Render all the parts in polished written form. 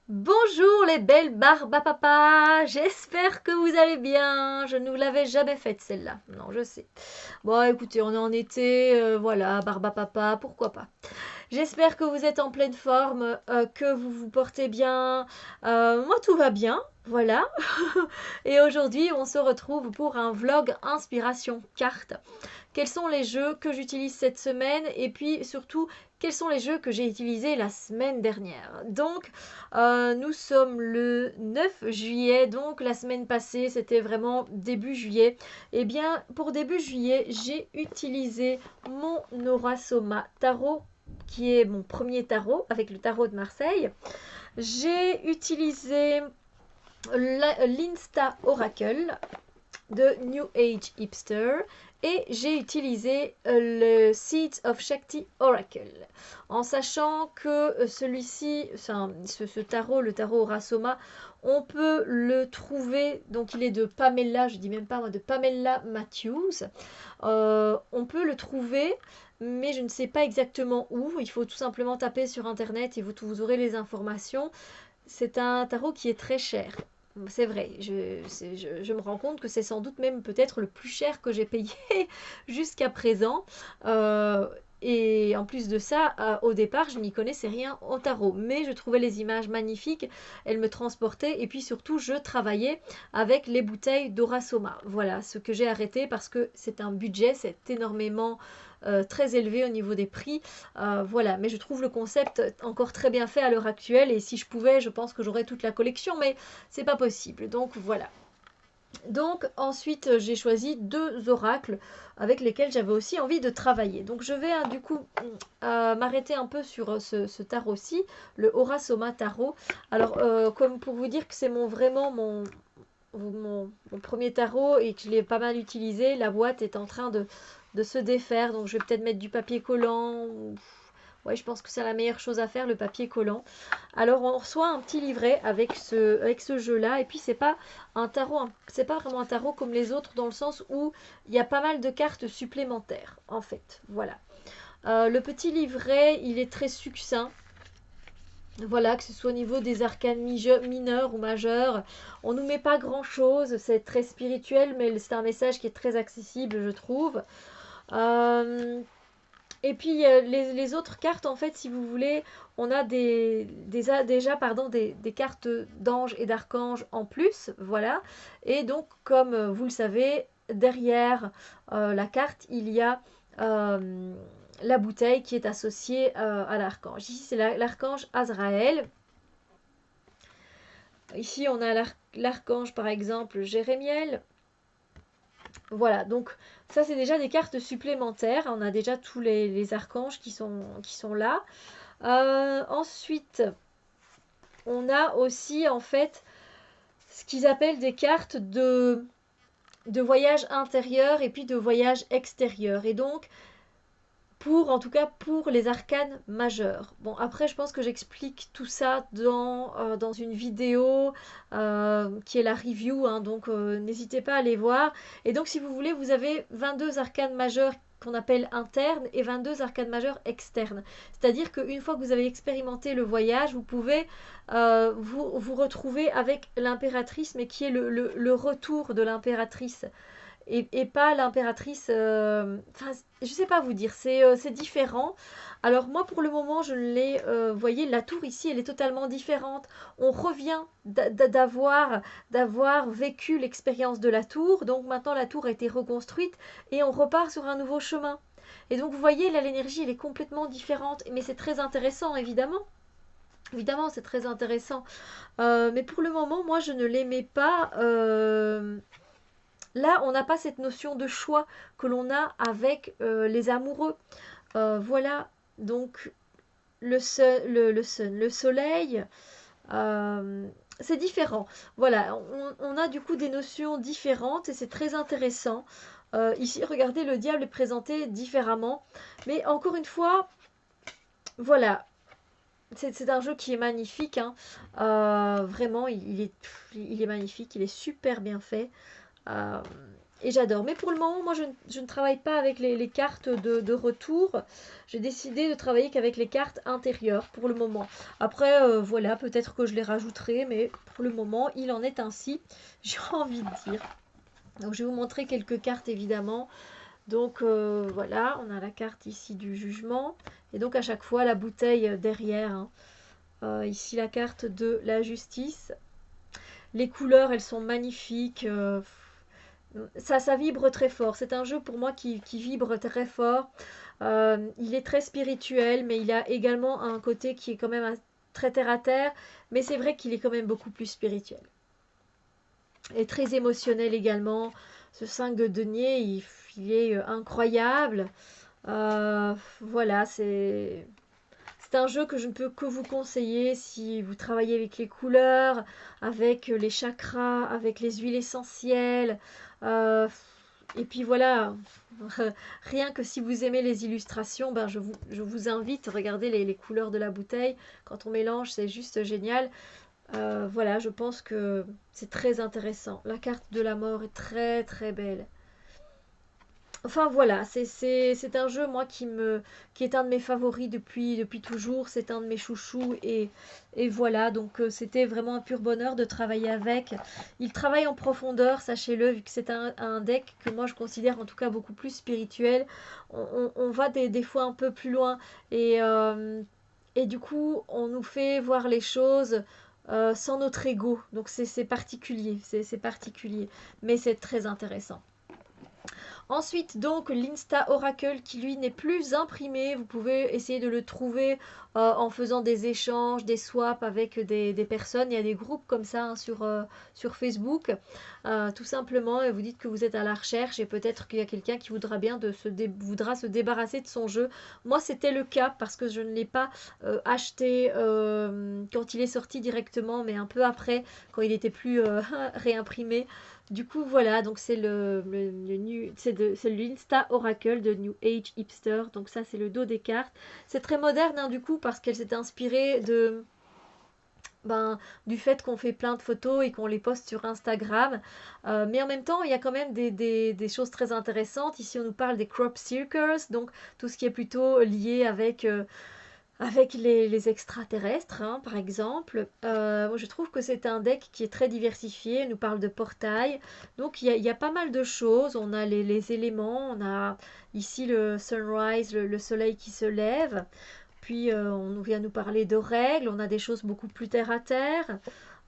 Bonjour les belles barbes à papa, j'espère que vous allez bien. Je ne vous l'avais jamais faite celle-là, non je sais. Bon écoutez, on est en été, voilà, barbe à papa, pourquoi pas. J'espère que vous êtes en pleine forme, que vous vous portez bien. Moi tout va bien, voilà. Et aujourd'hui on se retrouve pour un vlog inspiration carte. Quels sont les jeux que j'utilise cette semaine et puis surtout quels sont les jeux que j'ai utilisés la semaine dernière. Donc nous sommes le 9 juillet, donc la semaine passée c'était vraiment début juillet. Et bien pour début juillet j'ai utilisé mon Norasoma Tarot qui est mon premier tarot avec le tarot de Marseille. J'ai utilisé l'Insta Oracle de New Age Hipster et j'ai utilisé le Seeds of Shakti Oracle en sachant que celui-ci, enfin, ce tarot, le tarot Orasoma, on peut le trouver, donc il est de Pamela, je dis même pas moi, de Pamela Matthews. On peut le trouver, mais je ne sais pas exactement où. Il faut tout simplement taper sur internet et vous aurez les informations. C'est un tarot qui est très cher. C'est vrai, je me rends compte que c'est sans doute même peut-être le plus cher que j'ai payé jusqu'à présent. Euh, et en plus de ça, au départ, je n'y connaissais rien au tarot. Mais je trouvais les images magnifiques, elles me transportaient. Et puis surtout, je travaillais avec les bouteilles d'Orasoma. Voilà, ce que j'ai arrêté parce que c'est un budget, c'est énormément très élevé au niveau des prix. Voilà, mais je trouve le concept encore très bien fait à l'heure actuelle et si je pouvais, je pense que j'aurais toute la collection, mais c'est pas possible. Donc voilà. Donc ensuite, j'ai choisi deux oracles avec lesquels j'avais aussi envie de travailler. Donc je vais du coup m'arrêter un peu sur ce tarot-ci, le Orasoma Tarot. Alors comme pour vous dire que c'est vraiment mon premier tarot et que je l'ai pas mal utilisé, la boîte est en train de se défaire. Donc je vais peut-être mettre du papier collant. Ouais, je pense que c'est la meilleure chose à faire, le papier collant. Alors on reçoit un petit livret avec ce jeu-là. Et puis c'est pas un tarot, c'est pas vraiment un tarot comme les autres dans le sens où il y a pas mal de cartes supplémentaires en fait. Voilà. Le petit livret, il est très succinct. Voilà, que ce soit au niveau des arcanes mineurs ou majeurs. On ne nous met pas grand-chose, c'est très spirituel, mais c'est un message qui est très accessible, je trouve. Euh, et puis les autres cartes, en fait, si vous voulez, on a déjà des cartes d'anges et d'archanges en plus, voilà. Et donc, comme vous le savez, derrière la carte, il y a la bouteille qui est associée à l'archange. Ici, c'est l'archange Azraël. Ici, on a l'archange, par exemple, Jérémiel. Voilà, donc ça, c'est déjà des cartes supplémentaires. On a déjà tous les archanges qui sont là. Ensuite, on a aussi, en fait, ce qu'ils appellent des cartes de voyage intérieur et puis de voyage extérieur. Et donc, en tout cas pour les arcanes majeures. Bon, après, je pense que j'explique tout ça dans une vidéo qui est la review, hein, donc n'hésitez pas à aller voir. Et donc, si vous voulez, vous avez 22 arcanes majeures qu'on appelle internes et 22 arcanes majeures externes. C'est-à-dire qu'une fois que vous avez expérimenté le voyage, vous pouvez vous retrouver avec l'impératrice, mais qui est le retour de l'impératrice et pas l'impératrice. Enfin, je sais pas vous dire, c'est différent. Alors moi pour le moment je l'ai, vous voyez la tour ici elle est totalement différente. On revient d'avoir vécu l'expérience de la tour, donc maintenant la tour a été reconstruite et on repart sur un nouveau chemin. Et donc vous voyez là l'énergie elle est complètement différente, mais c'est très intéressant évidemment. Évidemment, c'est très intéressant. Mais pour le moment, moi, je ne l'aimais pas. Là, on n'a pas cette notion de choix que l'on a avec les amoureux. Voilà, donc le soleil, euh, c'est différent. Voilà, on a du coup des notions différentes et c'est très intéressant. Ici, regardez, le diable est présenté différemment. Mais encore une fois, voilà, c'est un jeu qui est magnifique, hein. Vraiment, il est magnifique, il est super bien fait. Euh, et j'adore. Mais pour le moment, moi, je ne travaille pas avec les cartes de retour. J'ai décidé de travailler qu'avec les cartes intérieures pour le moment. Après, voilà, peut-être que je les rajouterai, mais pour le moment, il en est ainsi, j'ai envie de dire. Donc, je vais vous montrer quelques cartes, évidemment. Donc, voilà, on a la carte ici du jugement. Et donc, à chaque fois, la bouteille derrière, hein. Ici, la carte de la justice. Les couleurs, elles sont magnifiques. Ça vibre très fort. C'est un jeu pour moi qui vibre très fort. Il est très spirituel, mais il a également un côté qui est quand même très terre à terre. Mais c'est vrai qu'il est quand même beaucoup plus spirituel. Et très émotionnel également. Ce 5 de denier, il est incroyable. Voilà, c'est un jeu que je ne peux que vous conseiller si vous travaillez avec les couleurs, avec les chakras, avec les huiles essentielles. Euh, et puis voilà, rien que si vous aimez les illustrations, ben je vous invite, regardez les couleurs de la bouteille. Quand on mélange, c'est juste génial. Voilà, je pense que c'est très intéressant. La carte de la mort est très très belle. Enfin voilà, c'est un jeu moi qui est un de mes favoris depuis toujours, c'est un de mes chouchous et voilà, donc c'était vraiment un pur bonheur de travailler avec. Il travaille en profondeur, sachez-le, vu que c'est un deck que moi je considère en tout cas beaucoup plus spirituel. On va des fois un peu plus loin et du coup on nous fait voir les choses sans notre ego, donc c'est particulier, c'est particulier, mais c'est très intéressant. Ensuite, donc, l'Insta Oracle qui lui n'est plus imprimé. Vous pouvez essayer de le trouver en faisant des échanges, des swaps avec des personnes. Il y a des groupes comme ça hein, sur Facebook, tout simplement. Et vous dites que vous êtes à la recherche et peut-être qu'il y a quelqu'un qui voudra bien voudra se débarrasser de son jeu. Moi, c'était le cas parce que je ne l'ai pas acheté quand il est sorti directement, mais un peu après, quand il était plus réimprimé. Du coup, voilà, donc c'est l'Insta Oracle de New Age Hipster. Donc ça, c'est le dos des cartes. C'est très moderne, hein, du coup, parce qu'elle s'est inspirée ben, du fait qu'on fait plein de photos et qu'on les poste sur Instagram. Mais en même temps, il y a quand même des choses très intéressantes. Ici, on nous parle des crop circles, donc tout ce qui est plutôt lié avec les extraterrestres, hein, par exemple. Moi, je trouve que c'est un deck qui est très diversifié. Il nous parle de portail. Donc, il y a pas mal de choses. On a les éléments. On a ici le sunrise, le soleil qui se lève. Puis, on vient nous parler de règles. On a des choses beaucoup plus terre à terre.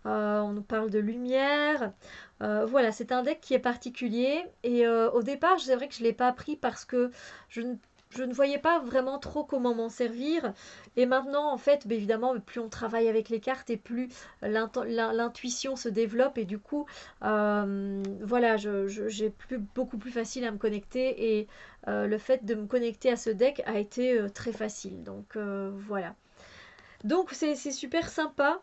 On nous parle de lumière. Voilà, c'est un deck qui est particulier. Et au départ, c'est vrai que je ne l'ai pas pris parce que je ne je ne voyais pas vraiment trop comment m'en servir. Et maintenant, en fait, bah, évidemment, plus on travaille avec les cartes et plus l'intuition se développe. Et du coup, voilà, j'ai beaucoup plus facile à me connecter. Et le fait de me connecter à ce deck a été très facile. Donc voilà. Donc c'est super sympa.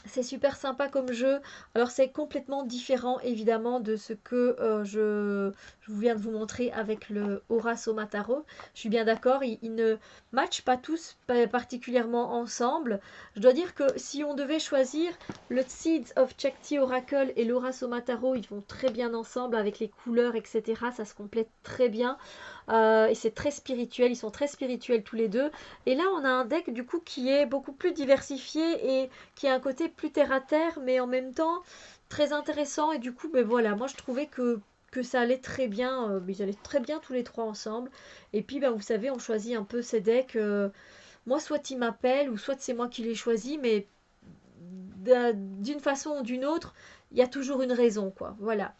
C'est super sympa comme jeu. Alors c'est complètement différent évidemment de ce que je viens de vous montrer avec le Aura Somataro. Je suis bien d'accord, ils ne matchent pas tous particulièrement ensemble. Je dois dire que si on devait choisir le Seeds of Chakti Oracle et l'Aura Somataro, ils vont très bien ensemble avec les couleurs, etc. Ça se complète très bien. Et c'est très spirituel, ils sont très spirituels tous les deux. Et là on a un deck du coup qui est beaucoup plus diversifié et qui a un côté plus terre à terre, mais en même temps très intéressant. Et du coup, ben voilà, moi je trouvais que ça allait très bien, ils allaient très bien tous les trois ensemble. Et puis, ben, vous savez, on choisit un peu ces decks. Moi, soit ils m'appellent, ou soit c'est moi qui les choisis, mais d'une façon ou d'une autre, il y a toujours une raison, quoi. Voilà.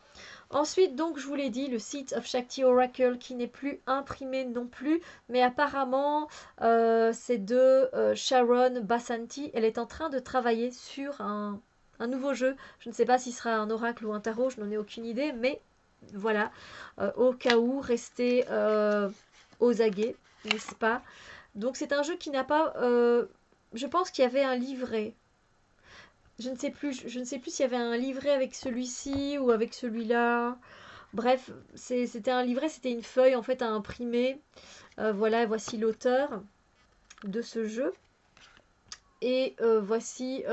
Ensuite, donc, je vous l'ai dit, le Seeds of Shakti Oracle qui n'est plus imprimé non plus, mais apparemment, c'est de Sharon Bassanti. Elle est en train de travailler sur un nouveau jeu. Je ne sais pas si ce sera un oracle ou un tarot, je n'en ai aucune idée, mais voilà, au cas où, restez aux aguets, n'est-ce pas? Donc, c'est un jeu qui n'a pas. Je pense qu'il y avait un livret. Je ne sais plus s'il y avait un livret avec celui-ci ou avec celui-là. Bref, c'était un livret, c'était une feuille en fait à imprimer. Voilà, voici l'auteur de ce jeu. Et voici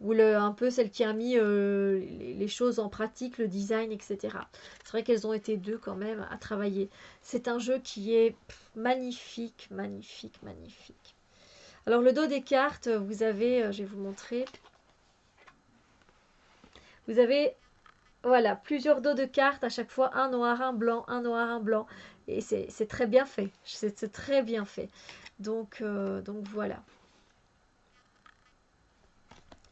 un peu celle qui a mis les choses en pratique, le design, etc. C'est vrai qu'elles ont été deux quand même à travailler. C'est un jeu qui est magnifique, magnifique, magnifique. Alors le dos des cartes, vous avez, je vais vous montrer, vous avez, voilà, plusieurs dos de cartes, à chaque fois un noir, un blanc, un noir, un blanc. Et c'est très bien fait, c'est très bien fait. Donc voilà.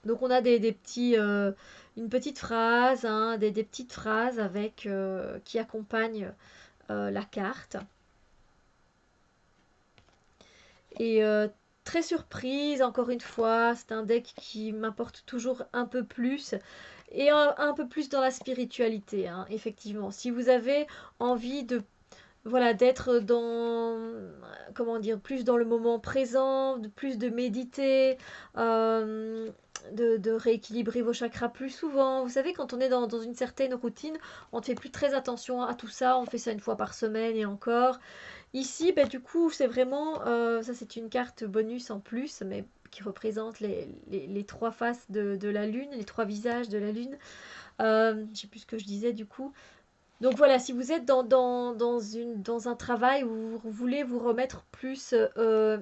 Donc on a des petits, une petite phrase, hein, des petites phrases avec, qui accompagnent la carte. Et très surprise, encore une fois, c'est un deck qui m'apporte toujours un peu plus. Et un peu plus dans la spiritualité, hein, effectivement. Si vous avez envie de, voilà, d'être dans, comment dire, plus dans le moment présent, plus de méditer, euh, de rééquilibrer vos chakras plus souvent. Vous savez, quand on est dans une certaine routine, on ne fait plus très attention à tout ça, on fait ça une fois par semaine et encore. Ici, bah, du coup, c'est vraiment, ça c'est une carte bonus en plus, mais qui représente les trois faces de la lune, les trois visages de la lune. Je sais plus ce que je disais du coup. Donc voilà, si vous êtes dans un travail où vous voulez vous remettre plus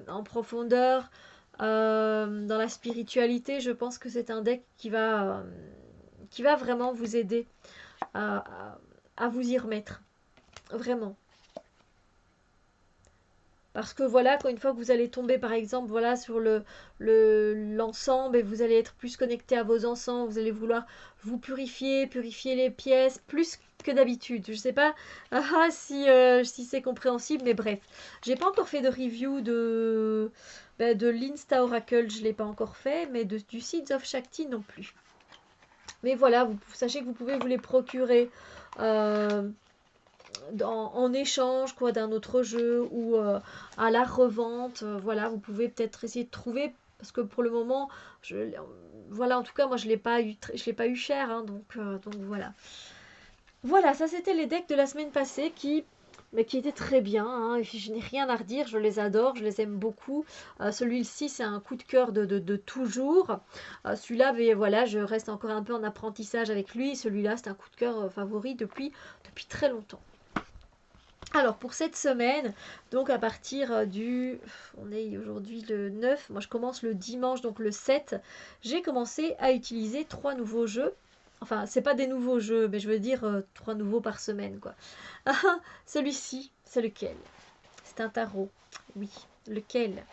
en profondeur dans la spiritualité, je pense que c'est un deck qui va vraiment vous aider à, à vous y remettre. Vraiment. Parce que voilà, quand une fois que vous allez tomber par exemple voilà, sur l'ensemble et vous allez être plus connecté à vos encens, vous allez vouloir vous purifier, purifier les pièces plus que d'habitude. Je sais pas si c'est compréhensible, mais bref. J'ai pas encore fait de review de l'Insta Oracle, je l'ai pas encore fait, mais du Seeds of Shakti non plus. Mais voilà, vous sachez que vous pouvez vous les procurer. En échange quoi d'un autre jeu ou à la revente, voilà, vous pouvez peut-être essayer de trouver parce que pour le moment voilà, en tout cas moi je l'ai pas eu cher, hein, donc voilà, ça c'était les decks de la semaine passée mais qui étaient très bien, hein, et je n'ai rien à redire, je les adore, je les aime beaucoup. Celui-ci c'est un coup de cœur de toujours. Celui-là, mais voilà, je reste encore un peu en apprentissage avec lui. Celui-là c'est un coup de cœur favori depuis très longtemps. Alors pour cette semaine, donc à partir on est aujourd'hui le 9, moi je commence le dimanche, donc le 7, j'ai commencé à utiliser 3 nouveaux jeux. Enfin, c'est pas des nouveaux jeux, mais je veux dire 3 nouveaux par semaine, quoi. Ah, celui-ci, c'est lequel? C'est un tarot. Oui, lequel?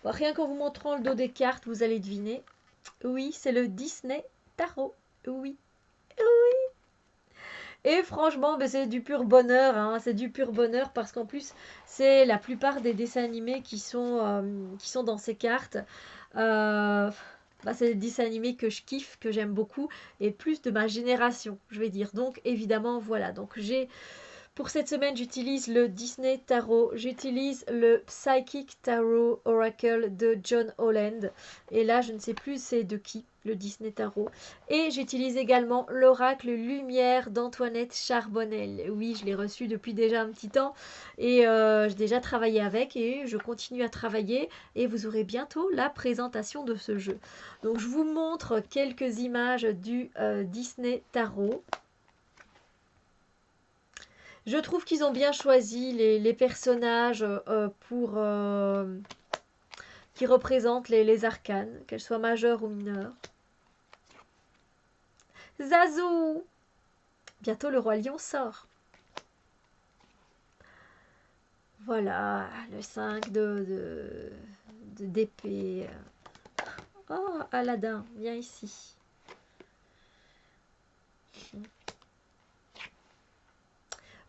Bon, rien qu'en vous montrant le dos des cartes, vous allez deviner. Oui, c'est le Disney Tarot. Oui. Et franchement, ben, c'est du pur bonheur, hein, c'est du pur bonheur parce qu'en plus, c'est la plupart des dessins animés qui sont dans ces cartes. Euh, Bah, c'est des dessins animés que je kiffe, que j'aime beaucoup, et plus de ma génération, je vais dire. Donc évidemment, voilà. Donc pour cette semaine, j'utilise le Disney Tarot, j'utilise le Psychic Tarot Oracle de John Holland. Et là, je ne sais plus c'est de qui, le Disney Tarot. Et j'utilise également l'Oracle Lumière d'Antoinette Charbonnel. Oui, je l'ai reçu depuis déjà un petit temps et j'ai déjà travaillé avec et je continue à travailler. Et vous aurez bientôt la présentation de ce jeu. Donc, je vous montre quelques images du Disney Tarot. Je trouve qu'ils ont bien choisi les personnages qui représentent les arcanes, qu'elles soient majeures ou mineures. Zazu! Bientôt le roi lion sort. Voilà, le 5 d'épée. Oh, Aladdin, viens ici.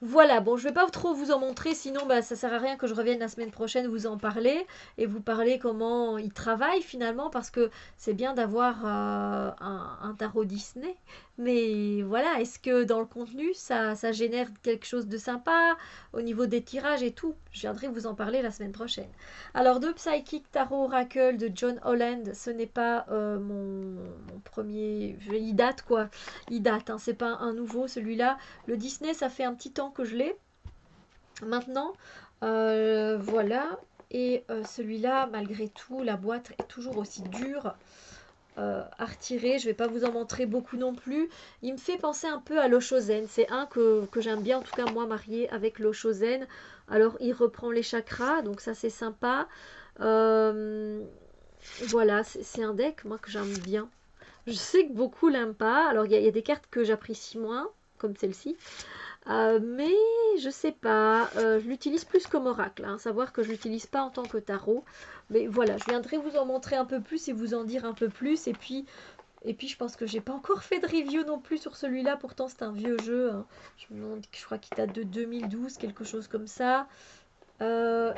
Voilà, bon, je vais pas trop vous en montrer, sinon bah, ça sert à rien que je revienne la semaine prochaine vous en parler et vous parler comment ils travaillent finalement, parce que c'est bien d'avoir un tarot Disney, mais voilà, est-ce que dans le contenu ça génère quelque chose de sympa au niveau des tirages et tout? Je viendrai vous en parler la semaine prochaine. Alors, de Psychic Tarot Oracle de John Holland, ce n'est pas mon premier, il date quoi, il date, hein, c'est pas un nouveau celui-là. Le Disney, ça fait un petit temps que je l'ai. Maintenant, voilà. Et celui-là, malgré tout, la boîte est toujours aussi dure. à retirer. Je vais pas vous en montrer beaucoup non plus. Il me fait penser un peu à l'Oshozen. C'est un que j'aime bien, en tout cas moi, marié avec l'Oshozen. Alors, il reprend les chakras, donc ça, c'est sympa. Euh, voilà, c'est un deck, moi, que j'aime bien. Je sais que beaucoup l'aiment pas. Alors, il y a des cartes que j'apprécie moins, comme celle-ci. Mais je sais pas, je l'utilise plus comme oracle, hein, savoir que je l'utilise pas en tant que tarot. Mais voilà, je viendrai vous en montrer un peu plus et vous en dire un peu plus. Et puis je pense que j'ai pas encore fait de review non plus sur celui-là. Pourtant, c'est un vieux jeu, hein. Je crois qu'il date de 2012, quelque chose comme ça. Euh,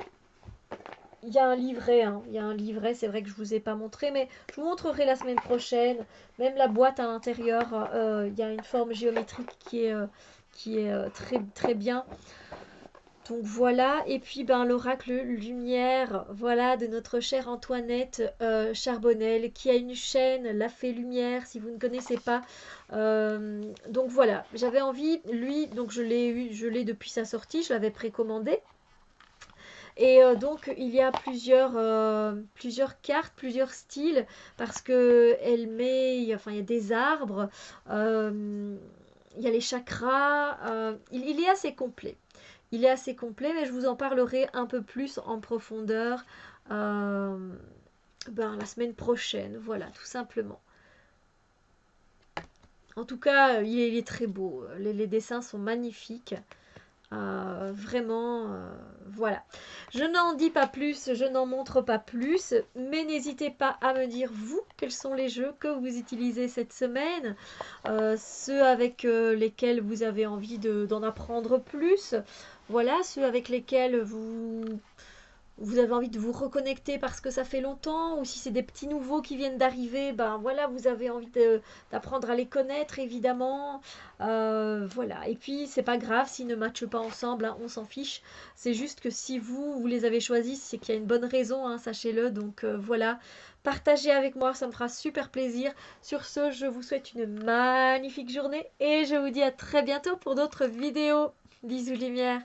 Il y a un livret, hein. Il y a un livret, c'est vrai que je vous ai pas montré, mais je vous montrerai la semaine prochaine. Même la boîte à l'intérieur, il y a une forme géométrique qui est très, très bien. Donc voilà, et puis ben, l'oracle lumière, voilà, de notre chère Antoinette Charbonnel, qui a une chaîne, La Fée Lumière, si vous ne connaissez pas. Donc voilà, j'avais envie, lui, donc je l'ai depuis sa sortie, je l'avais précommandé. Et donc il y a plusieurs cartes, plusieurs styles, parce que elle met, enfin il y a des arbres, il y a les chakras, il est assez complet. Il est assez complet, mais je vous en parlerai un peu plus en profondeur euh, ben, la semaine prochaine. Voilà, tout simplement. En tout cas, il est très beau. Les dessins sont magnifiques. Vraiment, voilà. Je n'en dis pas plus, je n'en montre pas plus, mais n'hésitez pas à me dire, vous, quels sont les jeux que vous utilisez cette semaine, ceux avec lesquels vous avez envie d'en apprendre plus, voilà, ceux avec lesquels vous avez envie de vous reconnecter parce que ça fait longtemps, ou si c'est des petits nouveaux qui viennent d'arriver, ben voilà, vous avez envie d'apprendre à les connaître, évidemment. Voilà. Et puis, c'est pas grave s'ils ne matchent pas ensemble, hein, on s'en fiche. C'est juste que si vous les avez choisis, c'est qu'il y a une bonne raison, hein, sachez-le. Donc voilà, partagez avec moi, ça me fera super plaisir. Sur ce, je vous souhaite une magnifique journée et je vous dis à très bientôt pour d'autres vidéos. Bisous, lumière.